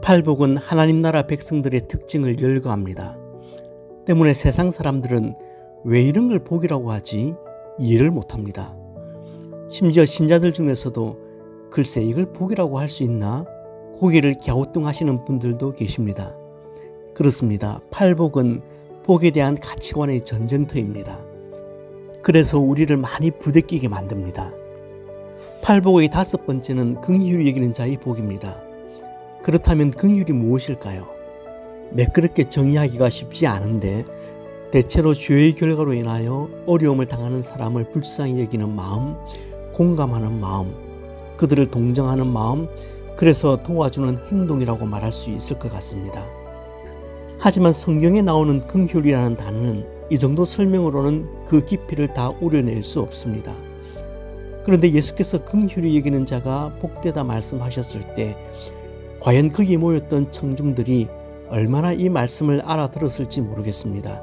팔복은 하나님 나라 백성들의 특징을 열거합니다. 때문에 세상 사람들은 왜 이런 걸 복이라고 하지 이해를 못합니다. 심지어 신자들 중에서도 글쎄 이걸 복이라고 할 수 있나 고개를 갸우뚱하시는 분들도 계십니다. 그렇습니다. 팔복은 복에 대한 가치관의 전쟁터입니다. 그래서 우리를 많이 부대끼게 만듭니다. 팔복의 5번째는 긍휼히 여기는 자의 복입니다. 그렇다면 긍휼이 무엇일까요? 매끄럽게 정의하기가 쉽지 않은데 대체로 죄의 결과로 인하여 어려움을 당하는 사람을 불쌍히 여기는 마음, 공감하는 마음, 그들을 동정하는 마음, 그래서 도와주는 행동이라고 말할 수 있을 것 같습니다. 하지만 성경에 나오는 긍휼이라는 단어는 이 정도 설명으로는 그 깊이를 다 우려낼 수 없습니다. 그런데 예수께서 긍휼히 여기는 자가 복되다 말씀하셨을 때 과연 거기 모였던 청중들이 얼마나 이 말씀을 알아들었을지 모르겠습니다.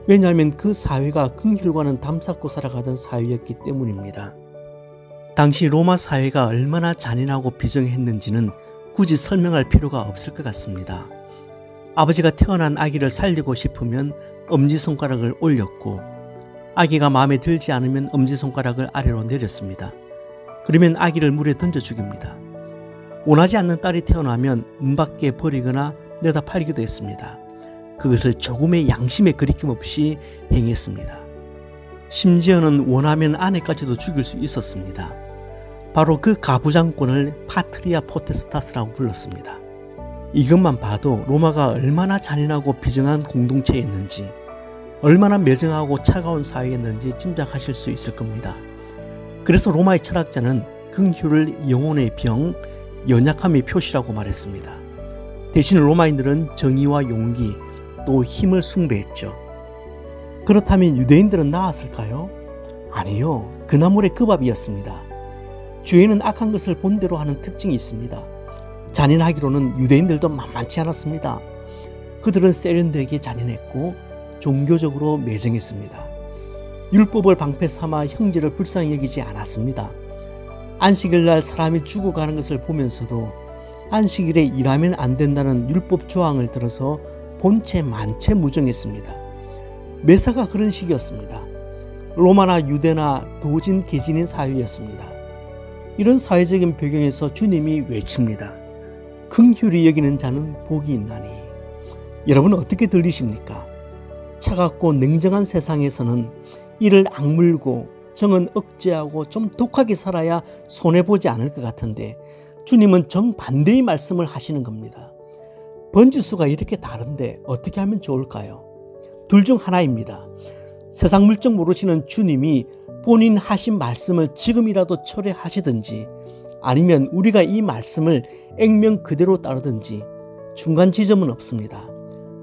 왜냐하면 그 사회가 긍휼과는 담쌓고 살아가던 사회였기 때문입니다. 당시 로마 사회가 얼마나 잔인하고 비정했는지는 굳이 설명할 필요가 없을 것 같습니다. 아버지가 태어난 아기를 살리고 싶으면 엄지손가락을 올렸고 아기가 마음에 들지 않으면 엄지손가락을 아래로 내렸습니다. 그러면 아기를 물에 던져 죽입니다. 원하지 않는 딸이 태어나면 문 밖에 버리거나 내다 팔기도 했습니다. 그것을 조금의 양심의 거리낌 없이 행했습니다. 심지어는 원하면 아내까지도 죽일 수 있었습니다. 바로 그 가부장권을 파트리아 포테스타스라고 불렀습니다. 이것만 봐도 로마가 얼마나 잔인하고 비정한 공동체였는지, 얼마나 매정하고 차가운 사회였는지 짐작하실 수 있을 겁니다. 그래서 로마의 철학자는 긍휼을 영혼의 병, 연약함의 표시라고 말했습니다. 대신 로마인들은 정의와 용기, 또 힘을 숭배했죠. 그렇다면 유대인들은 나았을까요? 아니요. 그나물의 그 밥이었습니다. 죄인은 악한 것을 본대로 하는 특징이 있습니다. 잔인하기로는 유대인들도 만만치 않았습니다. 그들은 세련되게 잔인했고 종교적으로 매정했습니다. 율법을 방패 삼아 형제를 불쌍히 여기지 않았습니다. 안식일날 사람이 죽어가는 것을 보면서도 안식일에 일하면 안 된다는 율법 조항을 들어서 본체 만체 무정했습니다. 매사가 그런 식이었습니다. 로마나 유대나 도진 개진인 사회였습니다. 이런 사회적인 배경에서 주님이 외칩니다. 긍휼히 여기는 자는 복이 있나니. 여러분 어떻게 들리십니까? 차갑고 냉정한 세상에서는 이를 악물고 정은 억제하고 좀 독하게 살아야 손해보지 않을 것 같은데 주님은 정반대의 말씀을 하시는 겁니다. 번지수가 이렇게 다른데 어떻게 하면 좋을까요? 둘 중 하나입니다. 세상 물정 모르시는 주님이 본인 하신 말씀을 지금이라도 철회하시든지 아니면 우리가 이 말씀을 액면 그대로 따르든지 중간 지점은 없습니다.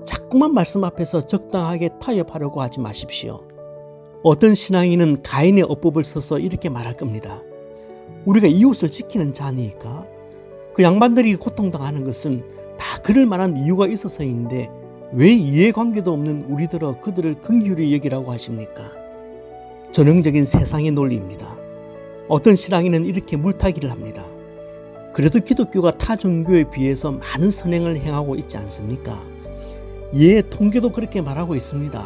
자꾸만 말씀 앞에서 적당하게 타협하려고 하지 마십시오. 어떤 신앙인은 가인의 어법을 써서 이렇게 말할 겁니다. 우리가 이웃을 지키는 자니까 그 양반들이 고통당하는 것은 다 그럴 만한 이유가 있어서인데 왜 이해관계도 없는 우리들어 그들을 긍휼히 여기라고 하십니까? 전형적인 세상의 논리입니다. 어떤 신앙인은 이렇게 물타기를 합니다. 그래도 기독교가 타 종교에 비해서 많은 선행을 행하고 있지 않습니까? 예, 통계도 그렇게 말하고 있습니다.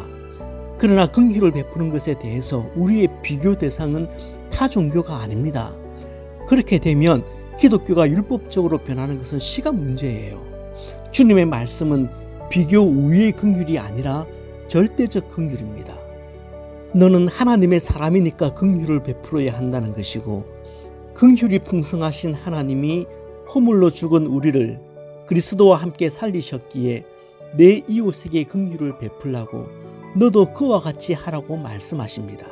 그러나 긍휼을 베푸는 것에 대해서 우리의 비교 대상은 타 종교가 아닙니다. 그렇게 되면 기독교가 율법적으로 변하는 것은 시간 문제예요. 주님의 말씀은 비교 우위의 긍휼이 아니라 절대적 긍휼입니다. 너는 하나님의 사람이니까 긍휼을 베풀어야 한다는 것이고 긍휼이 풍성하신 하나님이 허물로 죽은 우리를 그리스도와 함께 살리셨기에 내 이웃에게 긍휼을 베풀라고 너도 그와 같이 하라고 말씀하십니다.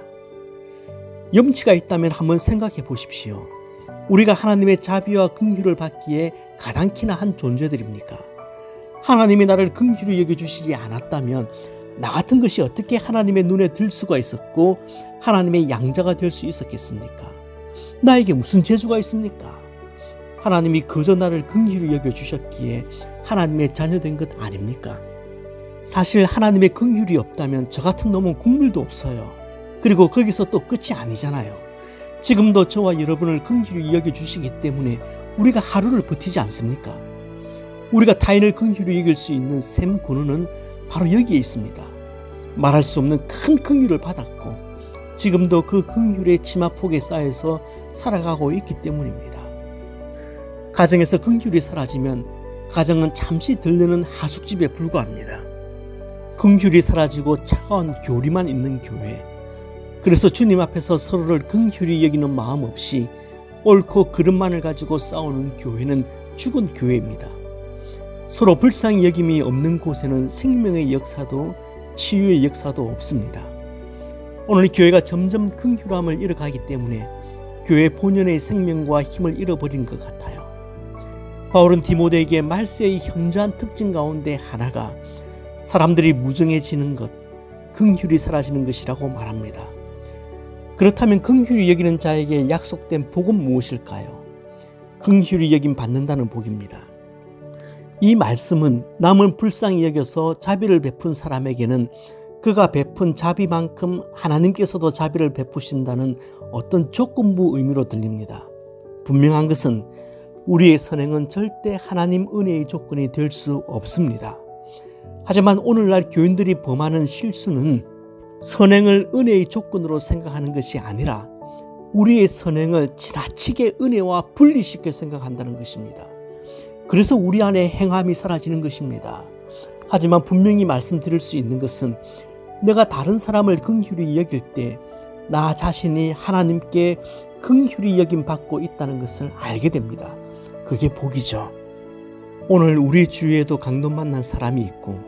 염치가 있다면 한번 생각해 보십시오. 우리가 하나님의 자비와 긍휼을 받기에 가당키나 한 존재들입니까? 하나님이 나를 긍휼히 여겨주시지 않았다면 나 같은 것이 어떻게 하나님의 눈에 들 수가 있었고 하나님의 양자가 될 수 있었겠습니까? 나에게 무슨 재주가 있습니까? 하나님이 그저 나를 긍휼히 여겨주셨기에 하나님의 자녀된 것 아닙니까? 사실 하나님의 긍휼이 없다면 저 같은 놈은 국물도 없어요. 그리고 거기서 또 끝이 아니잖아요. 지금도 저와 여러분을 긍휼히 여겨주시기 때문에 우리가 하루를 버티지 않습니까? 우리가 타인을 긍휼히 여길 수 있는 샘 근원은 바로 여기에 있습니다. 말할 수 없는 큰 긍휼을 받았고 지금도 그 긍휼의 치마폭에 쌓여서 살아가고 있기 때문입니다. 가정에서 긍휼이 사라지면 가정은 잠시 들르는 하숙집에 불과합니다. 긍휼이 사라지고 차가운 교리만 있는 교회, 그래서 주님 앞에서 서로를 긍휼히 여기는 마음 없이 옳고 그름만을 가지고 싸우는 교회는 죽은 교회입니다. 서로 불쌍히 여김이 없는 곳에는 생명의 역사도 치유의 역사도 없습니다. 오늘 교회가 점점 긍휼함을 잃어가기 때문에 교회 본연의 생명과 힘을 잃어버린 것 같아요. 바울은 디모데에게 말세의 현저한 특징 가운데 하나가 사람들이 무정해지는 것, 긍휼이 사라지는 것이라고 말합니다. 그렇다면 긍휼히 여기는 자에게 약속된 복은 무엇일까요? 긍휼히 여김 받는다는 복입니다. 이 말씀은 남을 불쌍히 여겨서 자비를 베푼 사람에게는 그가 베푼 자비만큼 하나님께서도 자비를 베푸신다는 어떤 조건부 의미로 들립니다. 분명한 것은 우리의 선행은 절대 하나님 은혜의 조건이 될 수 없습니다. 하지만 오늘날 교인들이 범하는 실수는 선행을 은혜의 조건으로 생각하는 것이 아니라 우리의 선행을 지나치게 은혜와 분리시켜 생각한다는 것입니다. 그래서 우리 안에 행함이 사라지는 것입니다. 하지만 분명히 말씀드릴 수 있는 것은 내가 다른 사람을 긍휼히 여길 때 나 자신이 하나님께 긍휼히 여김 받고 있다는 것을 알게 됩니다. 그게 복이죠. 오늘 우리 주위에도 강도 만난 사람이 있고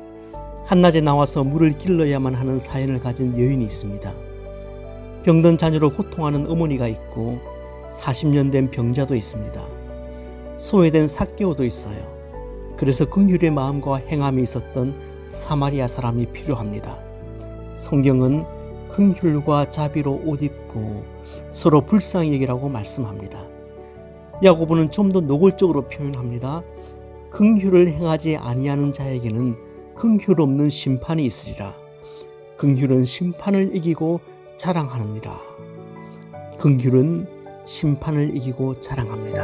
한낮에 나와서 물을 길러야만 하는 사연을 가진 여인이 있습니다. 병든 자녀로 고통하는 어머니가 있고 40년 된 병자도 있습니다. 소외된 삭개오도 있어요. 그래서 긍휼의 마음과 행함이 있었던 사마리아 사람이 필요합니다. 성경은 긍휼과 자비로 옷 입고 서로 불쌍히 여기라고 말씀합니다. 야고보는 좀 더 노골적으로 표현합니다. 긍휼을 행하지 아니하는 자에게는 긍휼 없는 심판이 있으리라. 긍휼은 심판을 이기고 자랑하느니라. 긍휼은 심판을 이기고 자랑합니다.